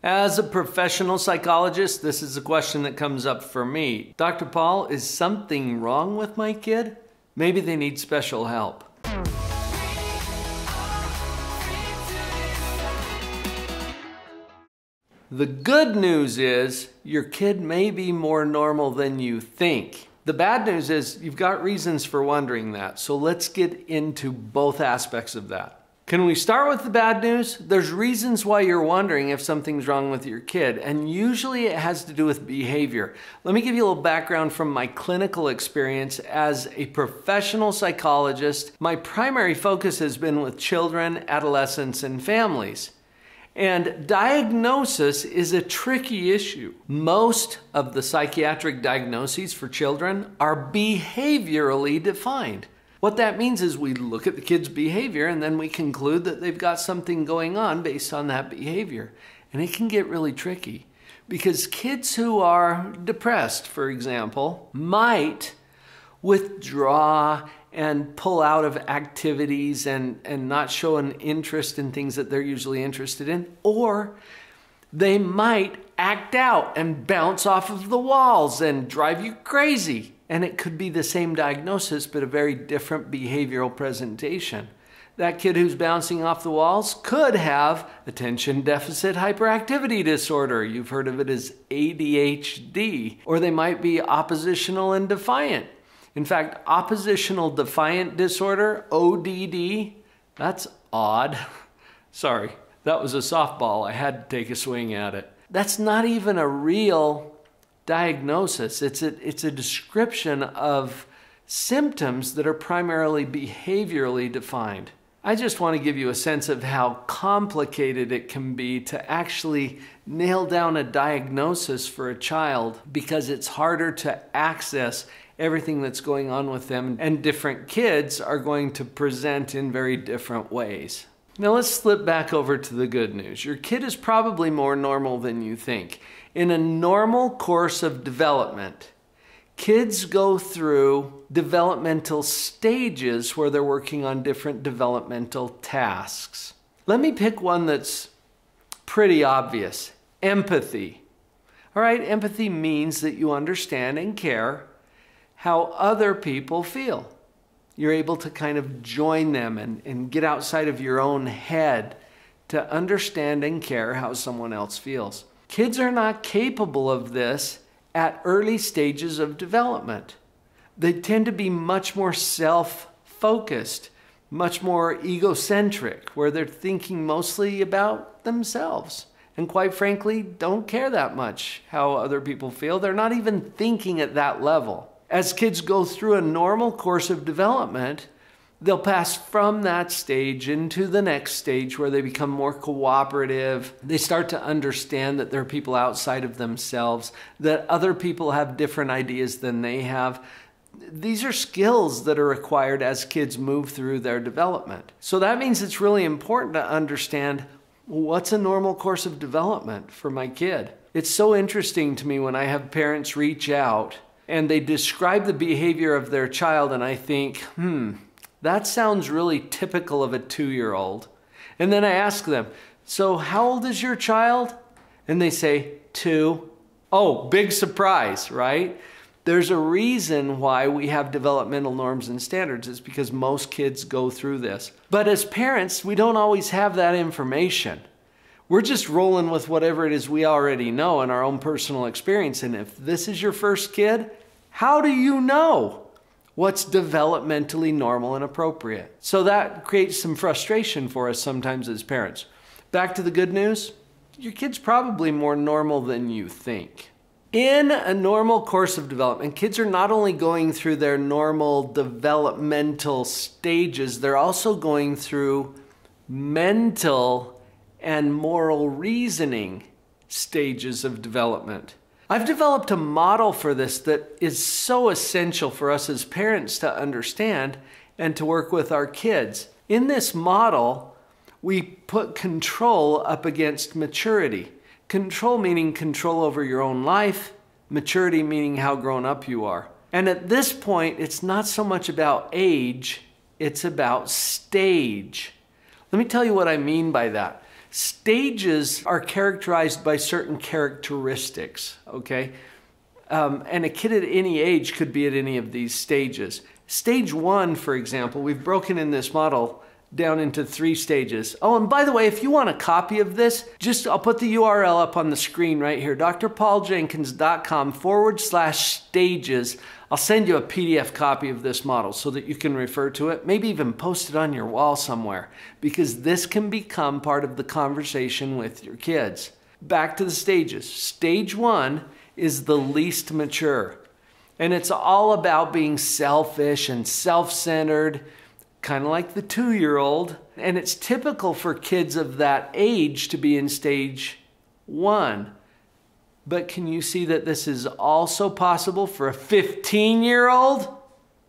As a professional psychologist, this is a question that comes up for me. Dr. Paul, is something wrong with my kid? Maybe they need special help. The good news is your kid may be more normal than you think. The bad news is you've got reasons for wondering that. So let's get into both aspects of that. Can we start with the bad news? There's reasons why you're wondering if something's wrong with your kid, and usually it has to do with behavior. Let me give you a little background from my clinical experience as a professional psychologist. My primary focus has been with children, adolescents, and families. And diagnosis is a tricky issue. Most of the psychiatric diagnoses for children are behaviorally defined. What that means is we look at the kid's behavior and then we conclude that they've got something going on based on that behavior. And it can get really tricky because kids who are depressed, for example, might withdraw and pull out of activities and not show an interest in things that they're usually interested in, or they might act out and bounce off of the walls and drive you crazy. And it could be the same diagnosis, but a very different behavioral presentation. That kid who's bouncing off the walls could have attention deficit hyperactivity disorder. You've heard of it as ADHD. Or they might be oppositional and defiant. In fact, oppositional defiant disorder, ODD, that's odd. Sorry, that was a softball. I had to take a swing at it. That's not even a real diagnosis. It's a description of symptoms that are primarily behaviorally defined. I just want to give you a sense of how complicated it can be to actually nail down a diagnosis for a child because it's harder to access everything that's going on with them, and different kids are going to present in very different ways. Now let's slip back over to the good news. Your kid is probably more normal than you think. In a normal course of development, kids go through developmental stages where they're working on different developmental tasks. Let me pick one that's pretty obvious. Empathy. All right, empathy means that you understand and care how other people feel. You're able to kind of join them and get outside of your own head to understand and care how someone else feels. Kids are not capable of this at early stages of development. They tend to be much more self-focused, much more egocentric, where they're thinking mostly about themselves. And quite frankly, don't care that much how other people feel. They're not even thinking at that level. As kids go through a normal course of development, they'll pass from that stage into the next stage where they become more cooperative. They start to understand that there are people outside of themselves, that other people have different ideas than they have. These are skills that are required as kids move through their development. So that means it's really important to understand what's a normal course of development for my kid. It's so interesting to me when I have parents reach out and they describe the behavior of their child and I think, that sounds really typical of a 2-year-old. And then I ask them, so how old is your child? And they say, 2. Oh, big surprise, right? There's a reason why we have developmental norms and standards. It's because most kids go through this. But as parents, we don't always have that information. We're just rolling with whatever it is we already know in our own personal experience. And if this is your first kid, how do you know what's developmentally normal and appropriate? So that creates some frustration for us sometimes as parents. Back to the good news, your kid's probably more normal than you think. In a normal course of development, kids are not only going through their normal developmental stages, they're also going through mental and moral reasoning stages of development. I've developed a model for this that is so essential for us as parents to understand and to work with our kids. In this model, we put control up against maturity. Control meaning control over your own life, maturity meaning how grown up you are. And at this point, it's not so much about age, it's about stage. Let me tell you what I mean by that. Stages are characterized by certain characteristics, okay? And a kid at any age could be at any of these stages. Stage 1, for example, we've broken in this model down into 3 stages. Oh, and by the way, if you want a copy of this, I'll put the URL up on the screen right here, drpauljenkins.com/stages. I'll send you a PDF copy of this model so that you can refer to it, maybe even post it on your wall somewhere, because this can become part of the conversation with your kids. Back to the stages. Stage 1 is the least mature, and it's all about being selfish and self-centered, kind of like the 2-year-old, and it's typical for kids of that age to be in stage 1. But can you see that this is also possible for a 15-year-old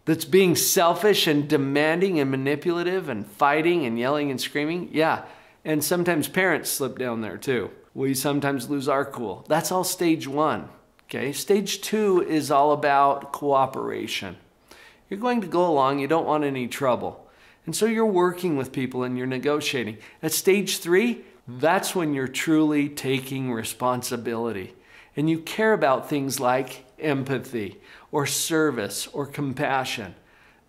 that's being selfish and demanding and manipulative and fighting and yelling and screaming? Yeah, and sometimes parents slip down there too. We sometimes lose our cool. That's all stage 1, okay? Stage 2 is all about cooperation. You're going to go along, you don't want any trouble. And so you're working with people and you're negotiating. At stage 3, that's when you're truly taking responsibility. And you care about things like empathy or service or compassion.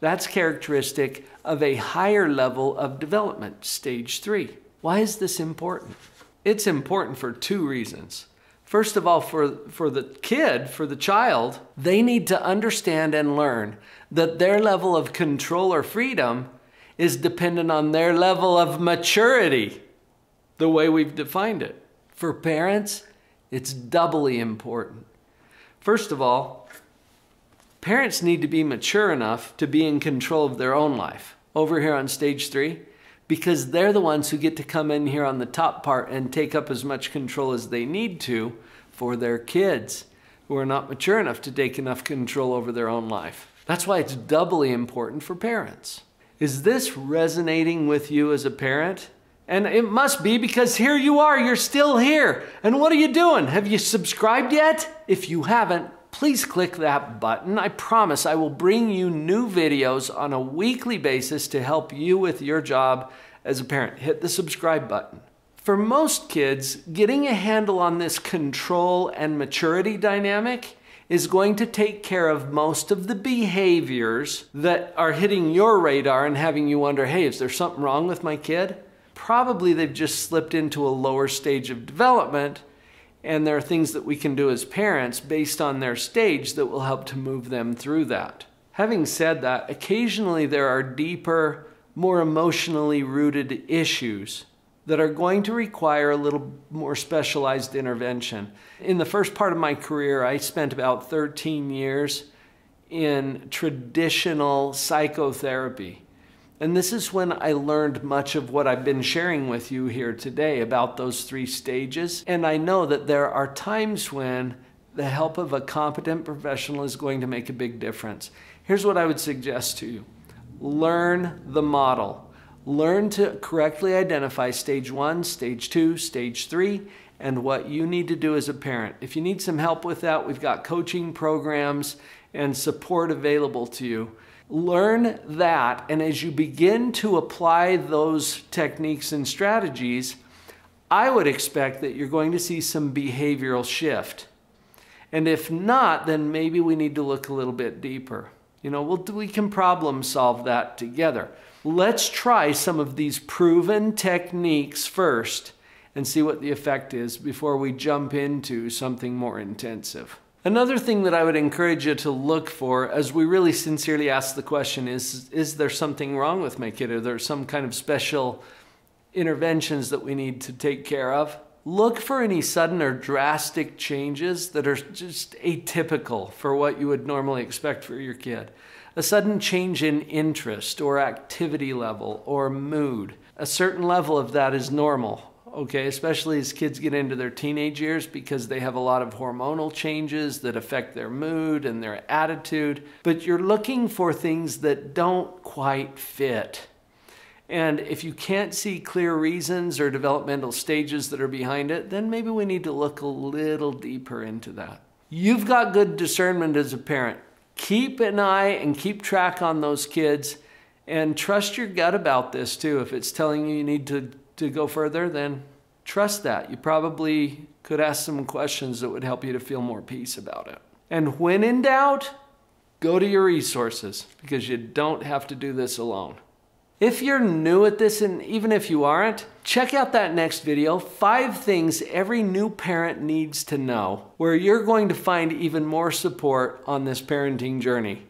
That's characteristic of a higher level of development, stage 3. Why is this important? It's important for 2 reasons. First of all, for the kid, for the child, they need to understand and learn that their level of control or freedom is dependent on their level of maturity, the way we've defined it. For parents, it's doubly important. First of all, parents need to be mature enough to be in control of their own life over here on stage 3, because they're the ones who get to come in here on the top part and take up as much control as they need to for their kids who are not mature enough to take enough control over their own life. That's why it's doubly important for parents. Is this resonating with you as a parent? And it must be, because here you are, you're still here. And what are you doing? Have you subscribed yet? If you haven't, please click that button. I promise I will bring you new videos on a weekly basis to help you with your job as a parent. Hit the subscribe button. For most kids, getting a handle on this control and maturity dynamic is going to take care of most of the behaviors that are hitting your radar and having you wonder, hey, is there something wrong with my kid? Probably they've just slipped into a lower stage of development, and there are things that we can do as parents based on their stage that will help to move them through that. Having said that, occasionally there are deeper, more emotionally rooted issues that are going to require a little more specialized intervention. In the first part of my career, I spent about 13 years in traditional psychotherapy. And this is when I learned much of what I've been sharing with you here today about those 3 stages. And I know that there are times when the help of a competent professional is going to make a big difference. Here's what I would suggest to you. Learn the model. Learn to correctly identify stage 1, stage 2, stage 3, and what you need to do as a parent. If you need some help with that, we've got coaching programs and support available to you. Learn that, and as you begin to apply those techniques and strategies, I would expect that you're going to see some behavioral shift. And if not, then maybe we need to look a little bit deeper. You know, we can problem solve that together. Let's try some of these proven techniques first and see what the effect is before we jump into something more intensive. Another thing that I would encourage you to look for as we really sincerely ask the question is there something wrong with my kid? Are there some kind of special interventions that we need to take care of? Look for any sudden or drastic changes that are just atypical for what you would normally expect for your kid. A sudden change in interest or activity level or mood. A certain level of that is normal. Okay, especially as kids get into their teenage years, because they have a lot of hormonal changes that affect their mood and their attitude. But you're looking for things that don't quite fit. And if you can't see clear reasons or developmental stages that are behind it, then maybe we need to look a little deeper into that. You've got good discernment as a parent. Keep an eye and keep track on those kids, and trust your gut about this too. If it's telling you you need to go further, then trust that. You probably could ask some questions that would help you to feel more peace about it. And when in doubt, go to your resources, because you don't have to do this alone. If you're new at this, and even if you aren't, check out that next video, 5 things every new parent needs to know, where you're going to find even more support on this parenting journey.